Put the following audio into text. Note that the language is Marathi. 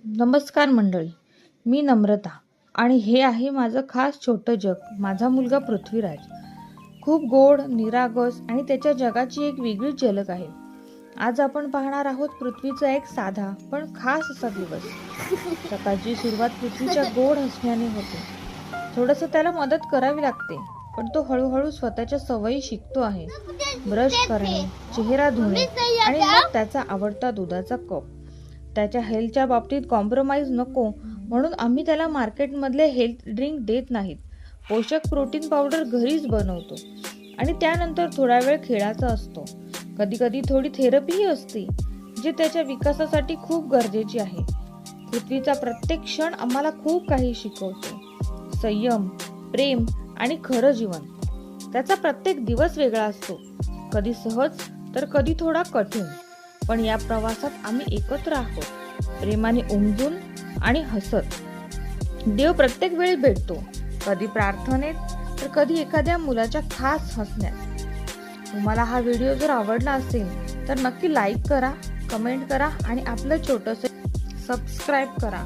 नमस्कार मंडळी, मी नम्रता आणि हे आहे माझं खास छोटं जग, माझा मुलगा पृथ्वीराज. खूप गोड, निरागस आणि त्याच्या जगाची एक वेगळीच झलक आहे. आज आपण पाहणार आहोत पृथ्वीचा एक साधा पण खास असा दिवस. सकाळची सुरुवात पृथ्वीच्या गोड हसण्याने होते. थोडंसं त्याला मदत करावी लागते, पण तो हळूहळू स्वतःच्या सवयी शिकतो आहे. ब्रश करणे, चेहरा धुणे आणि मग त्याचा आवडता दुधाचा कप. त्याच्या हेल्थच्या बाबतीत कॉम्प्रोमाइज नको म्हणून आम्ही त्याला मार्केटमधले हेल्थ ड्रिंक देत नाहीत. पोषक प्रोटीन पावडर घरीच बनवतो आणि त्यानंतर थोडा वेळ खेळाचा असतो. कधी कधी थोडी थेरपीही असते, जी त्याच्या विकासासाठी खूप गरजेची आहे. पृथ्वीचा प्रत्येक क्षण आम्हाला खूप काही शिकवतो. संयम, प्रेम आणि खरं जीवन. त्याचा प्रत्येक दिवस वेगळा असतो, कधी सहज तर कधी थोडा कठीण. पण या प्रवासात आम्ही एकत्र आहोत, प्रेमाने उमजून आणि हसत. देव प्रत्येक वेळी भेटतो, कधी प्रार्थनेत तर कधी एखाद्या मुलाच्या खास हसण्यात. तुम्हाला हा व्हिडिओ जर आवडला असेल तर नक्की लाईक करा, कमेंट करा आणि आपलं छोटंसं सबस्क्राईब करा.